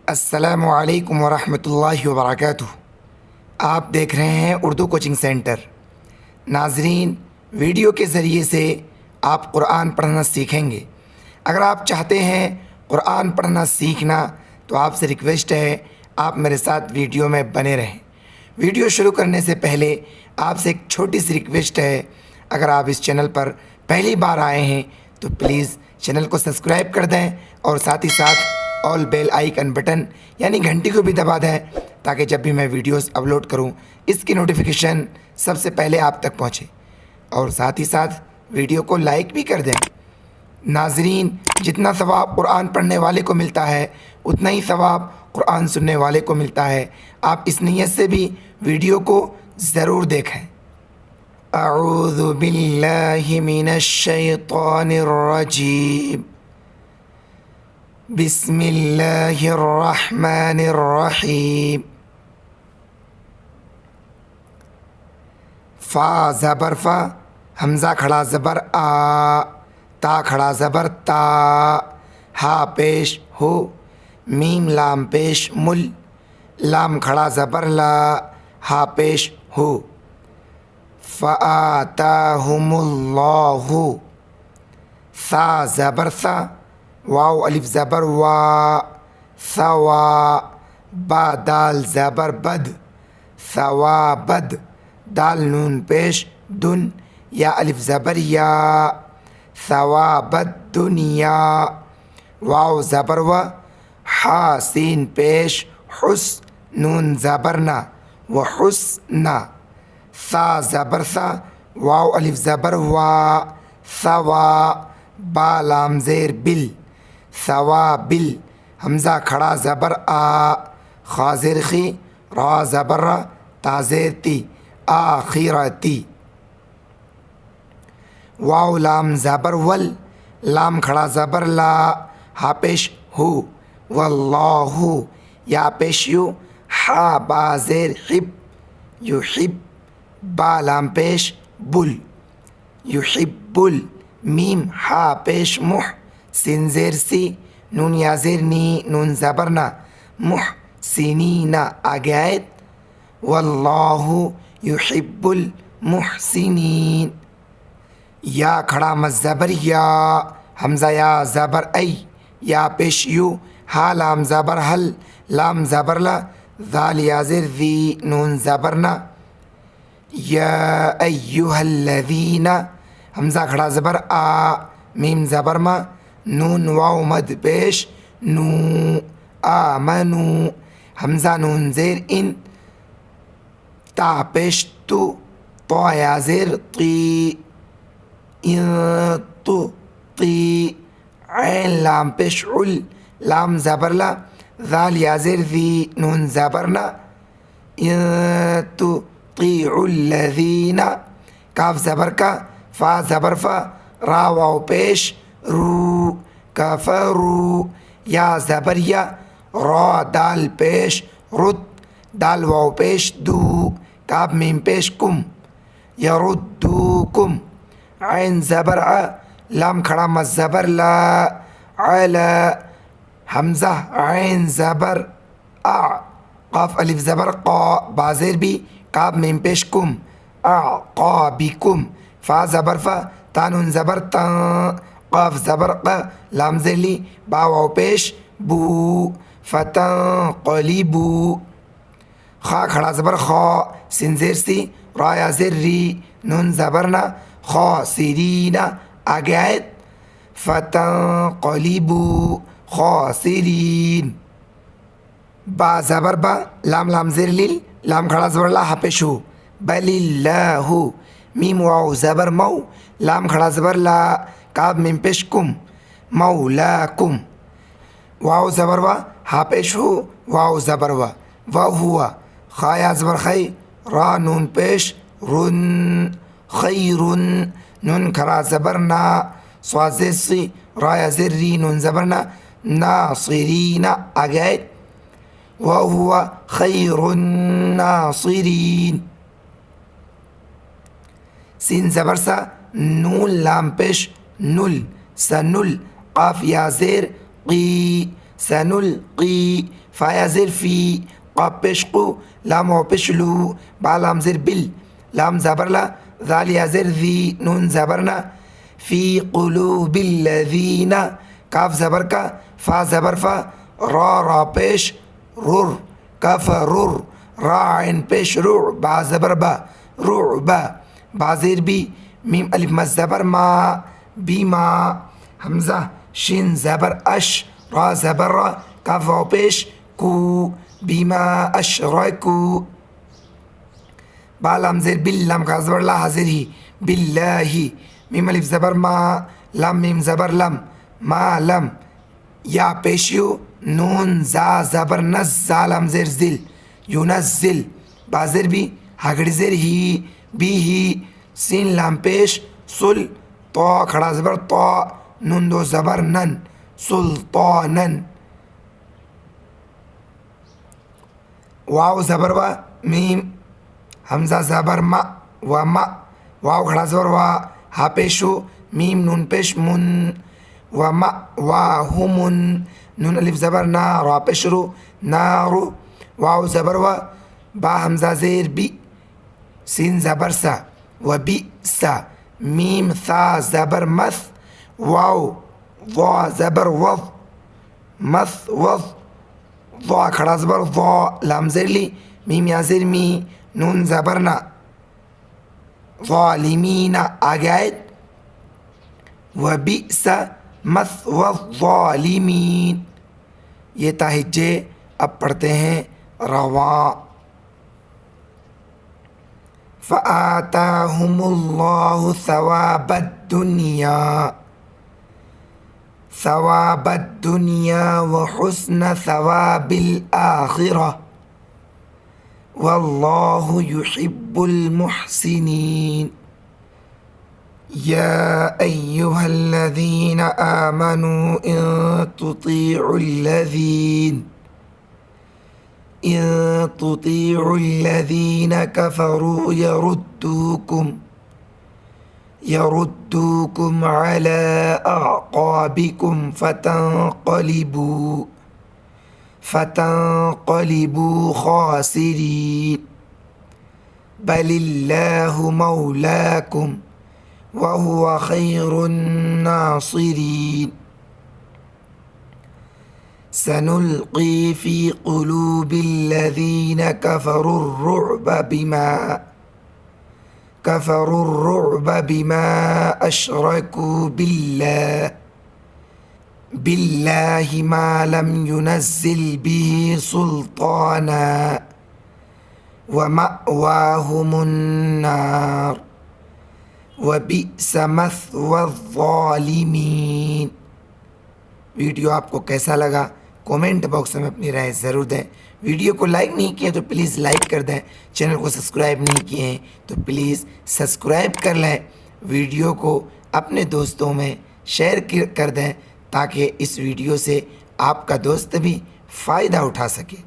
السلام علیکم ورحمۃ اللہ وبرکاتہ۔ آپ دیکھ رہے ہیں اردو کوچنگ سینٹر۔ ناظرین، ویڈیو کے ذریعے سے آپ قرآن پڑھنا سیکھیں گے۔ اگر آپ چاہتے ہیں قرآن پڑھنا سیکھنا تو آپ سے ریکویسٹ ہے آپ میرے ساتھ ویڈیو میں بنے رہیں۔ ویڈیو شروع کرنے سے پہلے آپ سے ایک چھوٹی سی ریکویسٹ ہے، اگر آپ اس چینل پر پہلی بار آئے ہیں تو پلیز چینل کو سبسکرائب کر دیں اور ساتھ ہی ساتھ آل بیل آئیکن بٹن یعنی گھنٹی کو بھی دبا دیں، تاکہ جب بھی میں ویڈیوز اپلوڈ کروں اس کی نوٹیفیکیشن سب سے پہلے آپ تک پہنچے، اور ساتھ ہی ساتھ ویڈیو کو لائک بھی کر دیں۔ ناظرین، جتنا ثواب قرآن پڑھنے والے کو ملتا ہے اتنا ہی ثواب قرآن سننے والے کو ملتا ہے۔ آپ اس نیت سے بھی ویڈیو کو ضرور دیکھیں۔ اعوذ باللہ من الشیطان الرجیم، بسم اللہ الرحمن الرحیم۔ فا زبر فا، حمزہ کھڑا زبر آ، تا کھڑا زبر تا، ہا پیش ہو، میم لام پیش مل، لام کھڑا زبر لا، ہا پیش ہو۔ فآتاہم اللہ، سا زبر سا، واو الف زبر وا، ثوا، با دال زبر بد، ثوا بد، دال نون پیش دن، یا الف زبر یا، ثوا بد دنیا، واو زبر و، حا سین پیش حس، نون زبرنا و حسنا، سا زبر سا، واو الف زبر وا، ثوا، با لام زیر بل، ثوا بل، حمزہ کھڑا زبر آ، خا زیر خی، را زبر را، تا زیر تی، آخرتی، واو لام زبر ول، لام کھڑا زبر لا، ہا پیش ہو، واللہ، یا پیش یو، ہا با زیر حب، یحب، با لام پیش بل، یحب ال، میم ہا پیش مح، سین زیر سی، نون یا زیر نی، نون زبرنا، محسنین، آگے آیت، واللہ یحب المحسنین۔ یا کھڑا مز زبر یا، حمزہ یا زبر ای، یا پیش یو، ہا لام زبر حل، لام زبر لا، ذال یا زیر ذی، نون زبرنا، یا ایہا الذین، حمزہ کھڑا زبر آ، میم زبر ما، نون واو مد پیش نو، آمنو، حمزہ نون زیر ان، تا پیش تو، طا یا زیر طی، ان تو طی، عین لام پیش عل، لام زبر لا، ذال یا زیر ذی، نون زبرنا، ان تطیعوا الذین، کاف زبر کا، فا زبر فا، را واو پیش رو، کفرو، یا زبر یا، را دال پیش رد، دال واو پیش دو، کاف میم پیش کم، یردوکم، عین زبر ع، لام کھڑا مز زبر لا، علا، حمزہ عین زبر ا، قاف الف زبر قا، با زیر بی، کاف میم پیش کم، اعقابکم، فا زبر فا، تا نون زبر تا، قاف زبر ق، لام زیر لی، با واو پیش بو، فتنقلبوا، خا کھڑا زبر خا، سین زیر سی، را یا زیر ری، نون زبرنا، خاسرین، آگے آیت، فتنقلبوا خاسرین۔ با زبر با، لام لام زیر لیل، لام کھڑا زبر لا، ہا پیش ہو، بل اللہ، میم واو زبر مو، لام کھڑا زبر لا، کاف میم پیش کم، مولاکم، واو زبر وا، ہا پیش ہو، واو زبر وا، ہوا، خا یا زبر خی، را نون پیش رن، خیرن، نون کھڑا زبر نا، صاد زیر سی، را یا زیر ری، نون زبرنا، ناصرین، آگے آیت، وهو خیر الناصرین۔ سین زبر سا، نون لام پیش نل، سنل، قاف یا زیر قی، سنلقی فا زیر فی قاف پیش قو لام واو پیش لو با لام زیر بل لام زبر لا ذال یا زیر ذی نون زبر نا فی قلوب الذین کاف زبر کا فا زبر فا را را پیش رر کفرر را عین پیش رع با زبر با رعبا با زیر بی میم الف مد زبر ما بیما حمزہ شین زبر اش را زبر را کاف واو پیش کو بیما اشرکو با لام زیر بل لام کا زبر لا حاضر ہی باللہ میم الف زبر ما لام میم زبر لم ما لم یا پیشیو نون زا زبر نز زا لام زیر زل ينزل با زیر بی ہگڑ زیر ہی بی ہی سین لام پیش سل طا کھڑا زبر طا نون دو زبر نن سلطانن واو زبر وا میم حمزہ زبر ما و ما واو کھڑا زبر وا ہا پیشو میم نون پیش من و ما واہمن نون الف زبر نا را پیش رو نارو واو زبر وا با حمزہ زیر بی سین زبر سا و بی سا میم ثا زبر مث واو ضا زبر وض مث وض ضا کھڑا زبر ضا لام زیر لی میم یا زیر می نون زبر نا ظالمین آگے آیت و بئس مثوى الظالمین یہ تاہجے اب پڑھتے ہیں رواں فآتاهم الله ثواب الدنيا وحسن ثواب الآخرة والله يحب المحسنين يا أيها الذين آمنوا إن تطيعوا الذين كفروا يردوكم على أعقابكم فتنقلبوا خاسرين بل الله مولاكم وهو خير الناصرين سنلقي في قلوب الذين كفروا الرعب بما أشركوا بالله ما لم ينزل به سلطانا ومأواهم النار وبئس مثوى الظالمين۔ ویڈیو آپ کو کیسا لگا کومنٹ باکس میں اپنی رائے ضرور دیں۔ ویڈیو کو لائک نہیں کیا تو پلیز لائک کر دیں، چینل کو سبسکرائب نہیں کیے ہیں تو پلیز سبسکرائب کر لیں، ویڈیو کو اپنے دوستوں میں شیئر کر دیں تاکہ اس ویڈیو سے آپ کا دوست بھی فائدہ اٹھا سکے۔